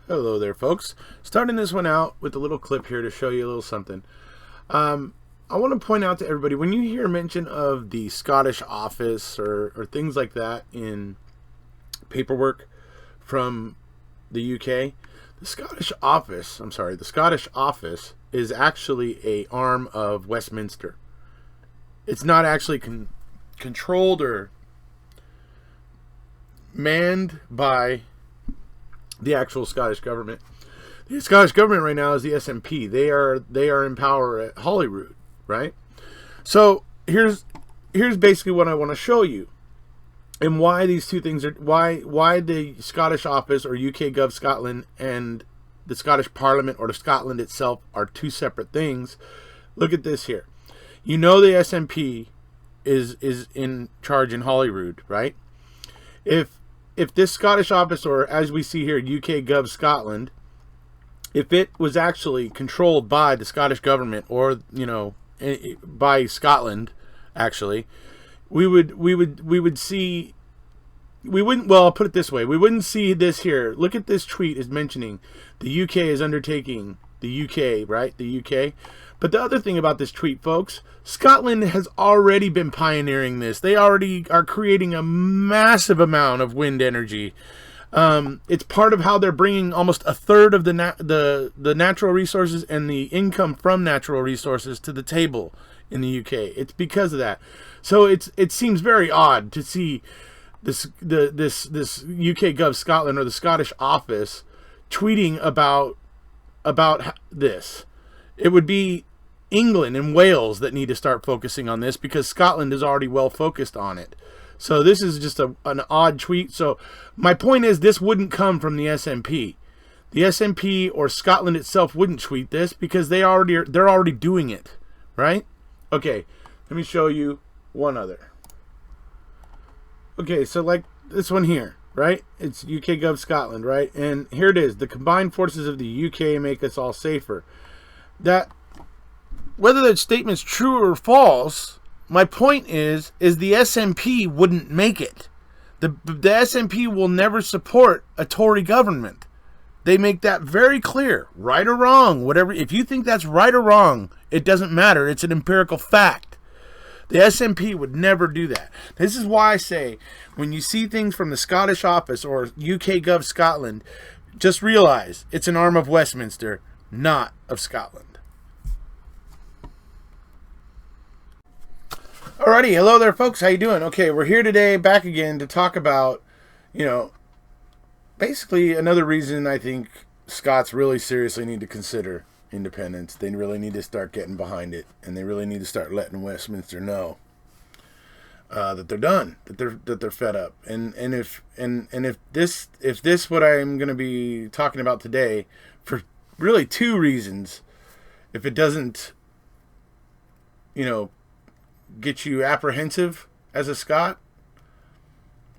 Hello there, folks. Starting this one out with a little clip here to show you a little something. I want to point out to everybody, when you hear mention of the Scottish office or things like that in paperwork from the UK, the Scottish office is actually a arm of Westminster. It's not actually controlled or manned by the actual Scottish government. The Scottish government right now is the SNP. They are in power at Holyrood, right? So here's basically what I want to show you, and why these two things are why the Scottish office or UK Gov Scotland and the Scottish Parliament or the Scotland itself are two separate things. Look at this here. You know the SNP is in charge in Holyrood, right? If this Scottish office, or as we see here, UK Gov Scotland, if it was actually controlled by the Scottish government, or by Scotland, actually, we would see. We wouldn't. Well, I'll put it this way: we wouldn't see this here. Look at this tweet is mentioning the UK is undertaking the UK, right? The UK. But the other thing about this tweet, folks, Scotland has already been pioneering this. They already are creating a massive amount of wind energy. It's part of how they're bringing almost a third of the natural resources and the income from natural resources to the table in the UK. It's because of that. So it seems very odd to see this UK Gov Scotland or the Scottish office tweeting about this. It would be England and Wales that need to start focusing on this, because Scotland is already well focused on it. So this is just an odd tweet. So my point is, this wouldn't come from the SNP. The SNP or Scotland itself wouldn't tweet this, because they're already doing it, right? Okay, let me show you one other. Okay, so like this one here, right? It's UK Gov Scotland, right? And here it is. The combined forces of the UK make us all safer. That, whether that statement's true or false, my point is the SNP wouldn't make it. The SNP will never support a Tory government. They make that very clear, right or wrong, whatever. If you think that's right or wrong, it doesn't matter. It's an empirical fact. The SNP would never do that. This is why I say, when you see things from the Scottish office or UK Gov Scotland, just realize it's an arm of Westminster, not of Scotland. Alrighty, hello there, folks. How you doing? Okay, we're here today, back again, to talk about, basically another reason I think Scots really seriously need to consider independence. They really need to start getting behind it, and they really need to start letting Westminster know that they're done, that they're fed up. And if this what I'm going to be talking about today, for really two reasons, if it doesn't, get you apprehensive as a Scot,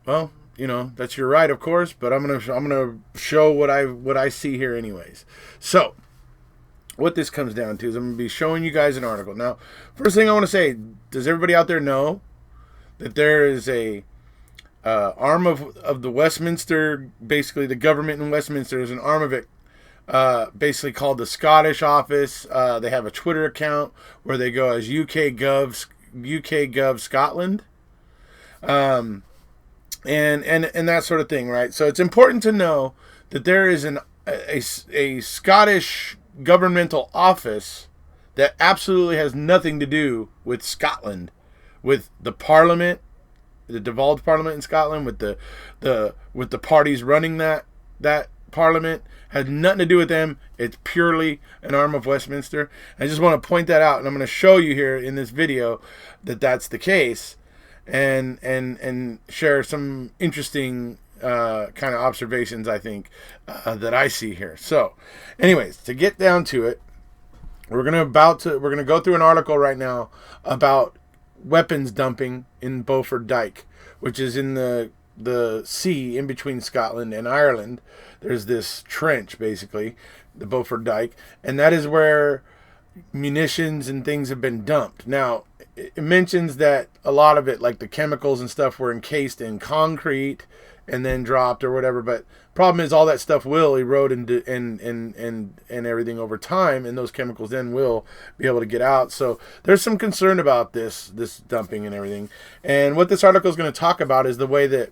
well, that's your right, of course, but I'm gonna show what I see here anyways. So what this comes down to is I'm gonna be showing you guys an article. Now, first thing I want to say, does everybody out there know that there is a arm of the Westminster, basically the government in Westminster is an arm of it, basically called the Scottish office. They have a Twitter account where they go as UK Gov Scotland, and that sort of thing, right? So it's important to know that there is a Scottish governmental office that absolutely has nothing to do with Scotland, with the Parliament, the devolved Parliament in Scotland, with the parties running that Parliament. Has nothing to do with them. It's purely an arm of Westminster. I just want to point that out, and I'm going to show you here in this video that that's the case, and share some interesting kind of observations, I think, that I see here. So, anyways, to get down to it, we're gonna go through an article right now about weapons dumping in Beaufort Dyke, which is in the sea in between Scotland and Ireland. There's this trench, basically, the Beaufort Dyke, and that is where munitions and things have been dumped. Now, it mentions that a lot of it, like the chemicals and stuff, were encased in concrete and then dropped or whatever, but Problem is, all that stuff will erode and everything over time, and those chemicals then will be able to get out. So there's some concern about this dumping and everything. And what this article is going to talk about is the way that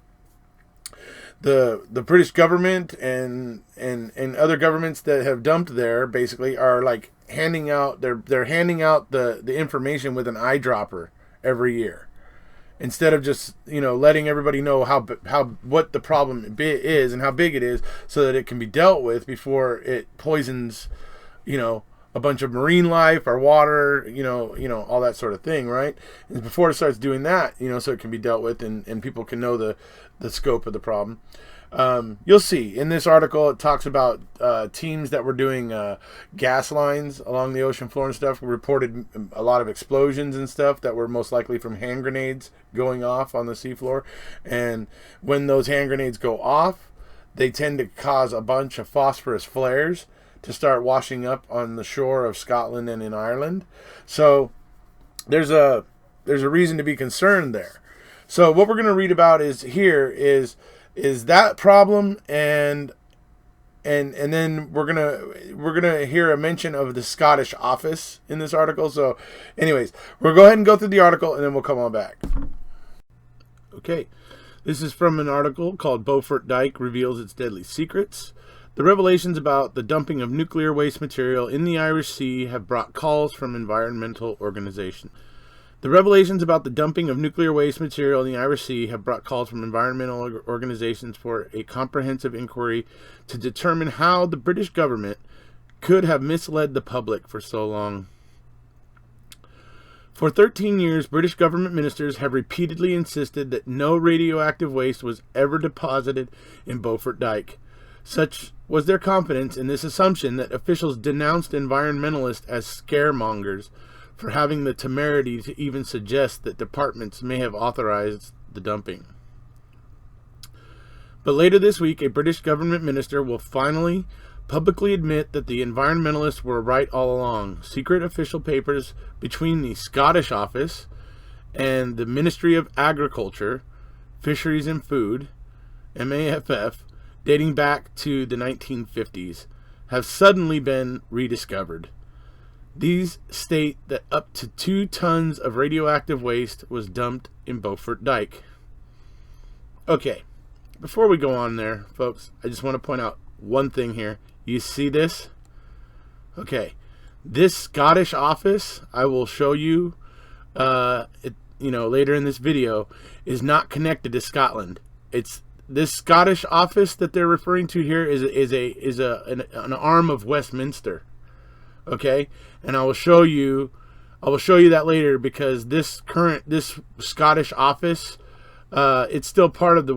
the British government and other governments that have dumped there basically are like handing out they're handing out the information with an eyedropper every year, instead of just letting everybody know what the problem is and how big it is, so that it can be dealt with before it poisons a bunch of marine life, our water, all that sort of thing, right? And before it starts doing that, so it can be dealt with and people can know the scope of the problem. You'll see in this article, it talks about teams that were doing gas lines along the ocean floor and stuff, reported a lot of explosions and stuff that were most likely from hand grenades going off on the seafloor. And when those hand grenades go off, they tend to cause a bunch of phosphorus flares to start washing up on the shore of Scotland and in Ireland. So there's a reason to be concerned there. So what we're going to read about is that problem, and then we're gonna hear a mention of the Scottish office in this article. So anyways, we'll go ahead and go through the article and then we'll come on back. Okay, this is from an article called Beaufort Dyke Reveals Its Deadly Secrets. The revelations about the dumping of nuclear waste material in the Irish Sea have brought calls from environmental organizations. The revelations about the dumping of nuclear waste material in the Irish Sea have brought calls from environmental organizations for a comprehensive inquiry to determine how the British government could have misled the public for so long. For 13 years, British government ministers have repeatedly insisted that no radioactive waste was ever deposited in Beaufort Dyke. Such was their confidence in this assumption that officials denounced environmentalists as scaremongers for having the temerity to even suggest that departments may have authorized the dumping. But later this week, a British government minister will finally publicly admit that the environmentalists were right all along. Secret official papers between the Scottish office and the Ministry of Agriculture, Fisheries and Food, MAFF, dating back to the 1950s, have suddenly been rediscovered. These state that up to 2 tons of radioactive waste was dumped in Beaufort Dyke. Okay, before we go on there, folks, I just want to point out one thing here. You see this? Okay, this Scottish office, I will show you, later in this video, is not connected to Scotland. It's this Scottish office that they're referring to here is an arm of Westminster. Okay, and I will show you that later, because this Scottish office, it's still part of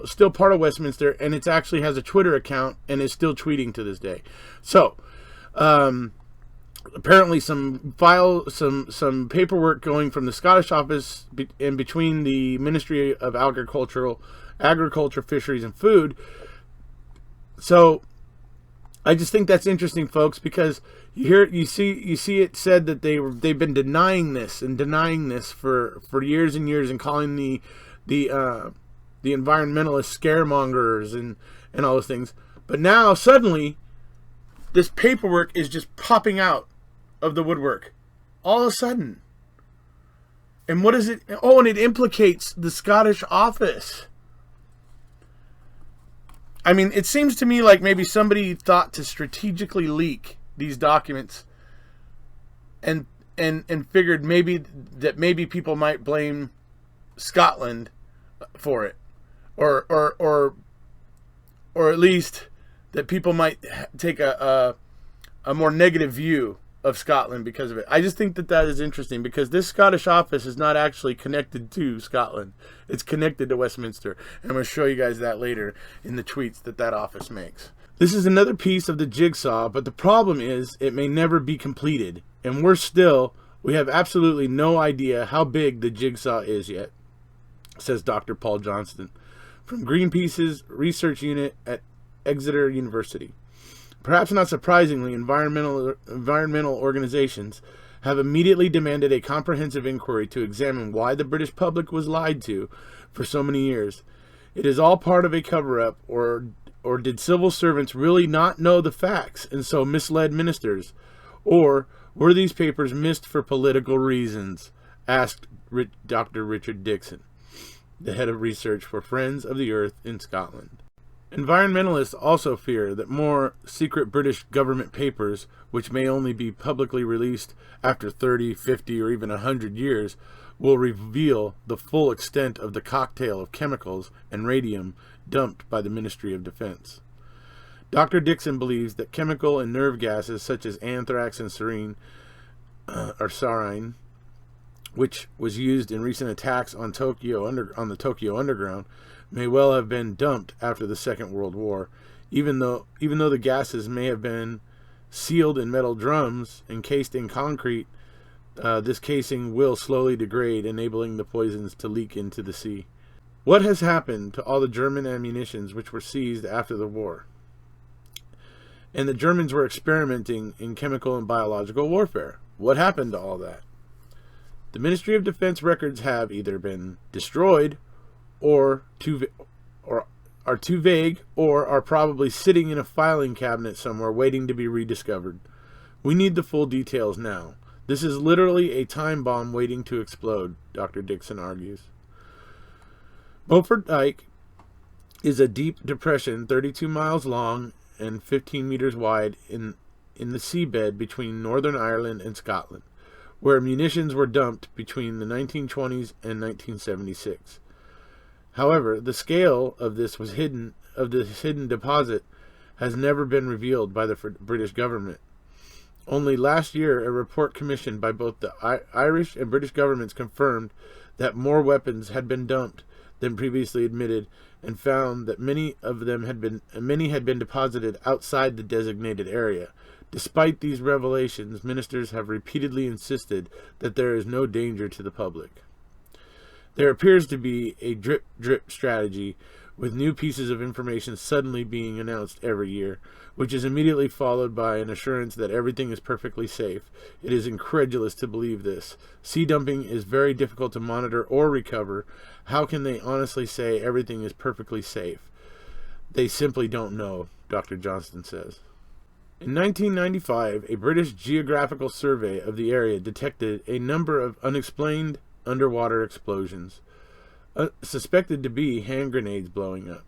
still part of Westminster, and it actually has a Twitter account and is still tweeting to this day. So apparently some paperwork going from the Scottish office and between the Ministry of Agriculture, Fisheries and Food. So I just think that's interesting, folks, because you see it said that they've been denying this for years and years, and calling the environmentalists scaremongers and all those things. But now suddenly this paperwork is just popping out of the woodwork all of a sudden. And what is it? Oh, and it implicates the Scottish office. I mean, it seems to me like maybe somebody thought to strategically leak these documents and figured maybe people might blame Scotland for it, or at least that people might take a more negative view of Scotland because of it. I just think that is interesting, because this Scottish office is not actually connected to Scotland. It's connected to Westminster. And I'm going to show you guys that later in the tweets that office makes. This is another piece of the jigsaw, but the problem is it may never be completed. And we have absolutely no idea how big the jigsaw is yet, says Dr. Paul Johnston from Greenpeace's research unit at Exeter University. Perhaps not surprisingly, environmental organizations have immediately demanded a comprehensive inquiry to examine why the British public was lied to for so many years. It is all part of a cover-up, or or did civil servants really not know the facts and so misled ministers? Or were these papers missed for political reasons? Asked Dr. Richard Dixon, the head of research for Friends of the Earth in Scotland. Environmentalists also fear that more secret British government papers, which may only be publicly released after 30, 50, or even 100 years, will reveal the full extent of the cocktail of chemicals and radium dumped by the Ministry of Defense. Dr. Dixon believes that chemical and nerve gases such as anthrax and sarin, which was used in recent attacks on the Tokyo Underground, may well have been dumped after the Second World War, even though the gases may have been sealed in metal drums encased in concrete. This casing will slowly degrade, enabling the poisons to leak into the sea. What has happened to all the German ammunitions which were seized after the war? And the Germans were experimenting in chemical and biological warfare. What happened to all that? The Ministry of Defense records have either been destroyed or are too vague, or are probably sitting in a filing cabinet somewhere waiting to be rediscovered. We need the full details now. This is literally a time bomb waiting to explode, Dr. Dixon argues. Beaufort Dyke is a deep depression 32 miles long and 15 meters wide in the seabed between Northern Ireland and Scotland, where munitions were dumped between the 1920s and 1976. However, the scale of this hidden deposit has never been revealed by the British government. Only last year, a report commissioned by both the Irish and British governments confirmed that more weapons had been dumped than previously admitted, and found that many had been deposited outside the designated area. Despite these revelations, ministers have repeatedly insisted that there is no danger to the public. There appears to be a drip-drip strategy, with new pieces of information suddenly being announced every year, which is immediately followed by an assurance that everything is perfectly safe. It is incredulous to believe this. Sea dumping is very difficult to monitor or recover. How can they honestly say everything is perfectly safe? They simply don't know, Dr. Johnston says. In 1995, a British geographical survey of the area detected a number of unexplained underwater explosions, suspected to be hand grenades blowing up,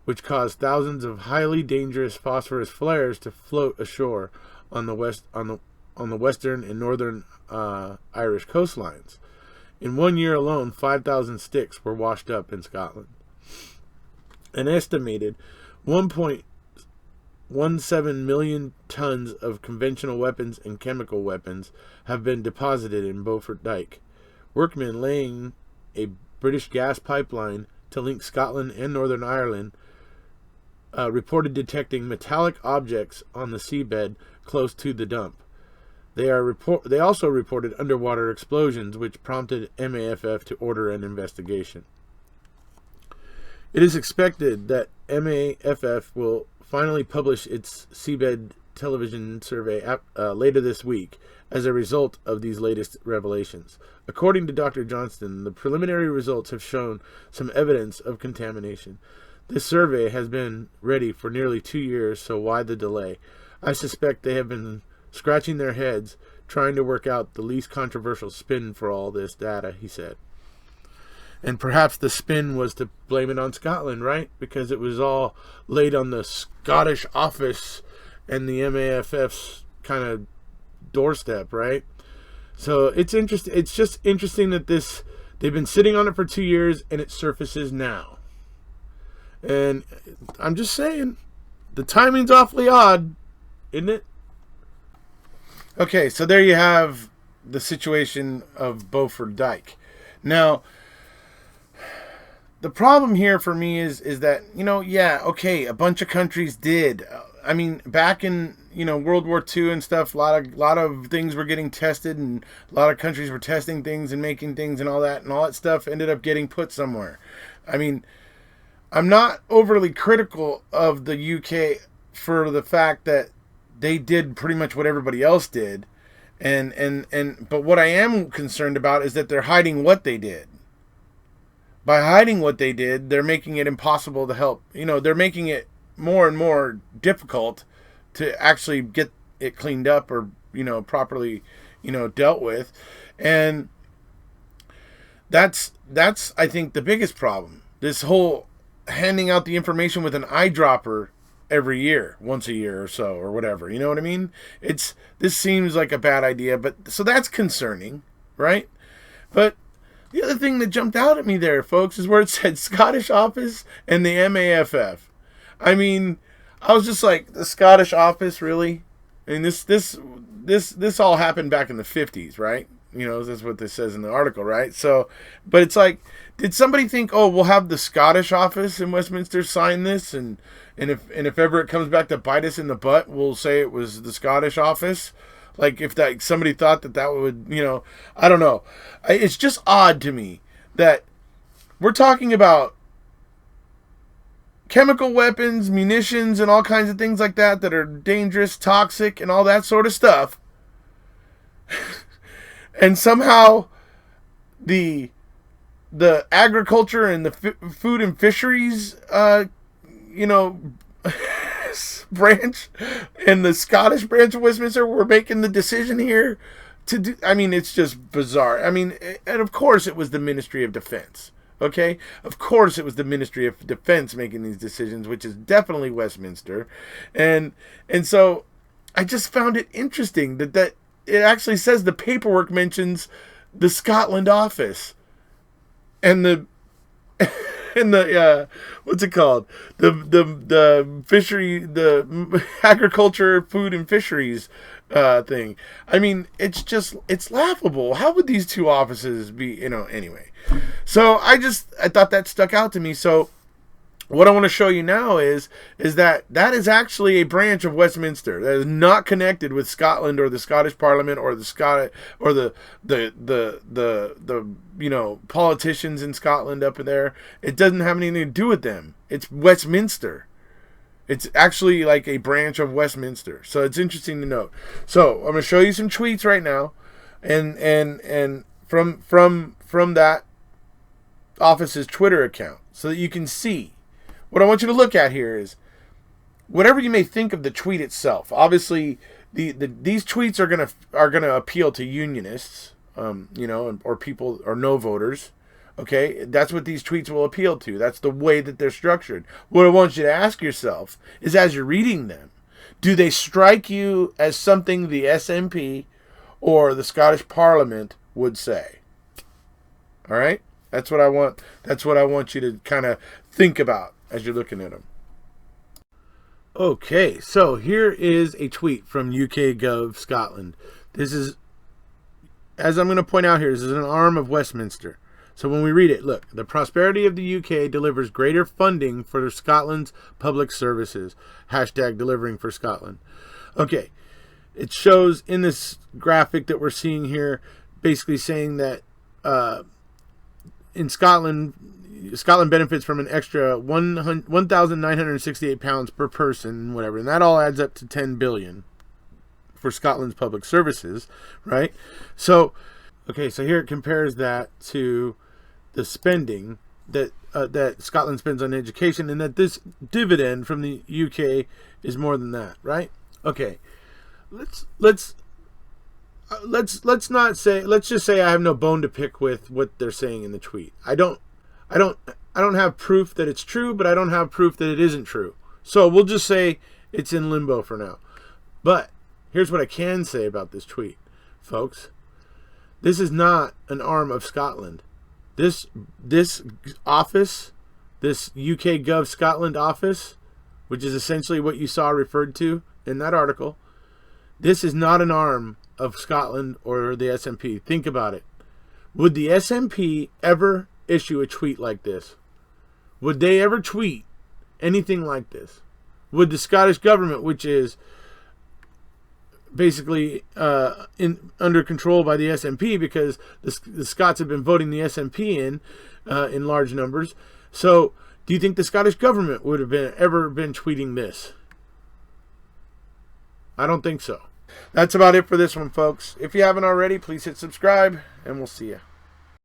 which caused thousands of highly dangerous phosphorus flares to float ashore on the western and northern Irish coastlines. In 1 year alone, 5,000 sticks were washed up in Scotland. An estimated 1.17 million tons of conventional weapons and chemical weapons have been deposited in Beaufort Dyke. Workmen laying a British gas pipeline to link Scotland and Northern Ireland reported detecting metallic objects on the seabed close to the dump. They also reported underwater explosions, which prompted MAFF to order an investigation. It is expected that MAFF will finally publish its seabed television survey later this week as a result of these latest revelations. According to Dr. Johnston, the preliminary results have shown some evidence of contamination. This survey has been ready for nearly 2 years, so why the delay? I suspect they have been scratching their heads trying to work out the least controversial spin for all this data, he said. And perhaps the spin was to blame it on Scotland, right? Because it was all laid on the Scottish office and the MAFF's kind of doorstep, right? So it's interesting. It's just interesting that they've been sitting on it for 2 years and it surfaces now. And I'm just saying, the timing's awfully odd, isn't it? Okay, so there you have the situation of Beaufort Dyke. Now, the problem here for me is that, a bunch of countries did. I mean, back in, World War II and stuff, a lot of things were getting tested, and a lot of countries were testing things and making things and all that stuff ended up getting put somewhere. I mean, I'm not overly critical of the UK for the fact that they did pretty much what everybody else did. But what I am concerned about is that they're hiding what they did. By hiding what they did, they're making it impossible to help. They're making it more and more difficult to actually get it cleaned up or, properly, dealt with. And that's I think the biggest problem. This whole handing out the information with an eyedropper every year, once a year or so, or whatever. You know what I mean? This seems like a bad idea, but so that's concerning, right? But the other thing that jumped out at me there, folks, is where it said Scottish Office and the MAFF. I mean, I was just like, the Scottish Office, really? I mean, this all happened back in the 50s, right? That's what this says in the article, right? So, but it's like, did somebody think, oh, we'll have the Scottish Office in Westminster sign this, and if ever it comes back to bite us in the butt, we'll say it was the Scottish Office? Like, if somebody thought that would, I don't know. It's just odd to me that we're talking about chemical weapons, munitions, and all kinds of things like that are dangerous, toxic, and all that sort of stuff. And somehow the agriculture and the food and fisheries, branch and the Scottish branch of Westminster were making the decision here to do. I mean, it's just bizarre. I mean, and of course it was the Ministry of Defense. Okay, of course it was the Ministry of Defense making these decisions, which is definitely Westminster, and so I just found it interesting that it actually says the paperwork mentions the Scotland office and the what's it called, the fishery, the agriculture, food and fisheries thing. I mean, it's laughable. How would these two offices be, anyway? So I thought that stuck out to me. So what I want to show you now is that is actually a branch of Westminster that is not connected with Scotland or the Scottish Parliament or the politicians in Scotland up in there. It doesn't have anything to do with them. It's Westminster. It's actually like a branch of Westminster. So it's interesting to note. So I'm going to show you some tweets right now, and from that office's Twitter account, so that you can see. What I want you to look at here is, whatever you may think of the tweet itself. Obviously, these tweets are gonna appeal to unionists, or people or no voters. Okay, that's what these tweets will appeal to. That's the way that they're structured. What I want you to ask yourself is, as you're reading them, do they strike you as something the SNP or the Scottish Parliament would say? All right, that's what I want. That's what I want you to kind of think about as you're looking at them. Okay, so here is a tweet from UK Gov Scotland. This is, as I'm going to point out here, this is an arm of Westminster. So when we read it, look, the prosperity of the UK delivers greater funding for Scotland's public services. Hashtag delivering for Scotland. Okay, it shows in this graphic that we're seeing here, basically saying that in Scotland benefits from an extra 1,968 pounds per person, whatever, and that all adds up to 10 billion for Scotland's public services, right? So, okay, so here it compares that to the spending that Scotland spends on education, and that this dividend from the UK is more than that, right? Okay, let's just say I have no bone to pick with what they're saying in the tweet. I don't have proof that it's true, but I don't have proof that it isn't true. So we'll just say it's in limbo for now. But here's what I can say about this tweet, folks. This is not an arm of Scotland. This office, this UK Gov Scotland office, which is essentially what you saw referred to in that article, this is not an arm of Scotland or the SNP. Think about it. Would the SNP ever issue a tweet like this? Would they ever tweet anything like this? Would the Scottish government, which is basically under control by the SNP, because the Scots have been voting the SNP in large numbers, so do you think the Scottish government would have ever been tweeting this? I don't think so. That's about it for this one, folks. If you haven't already, please hit subscribe, and we'll see you.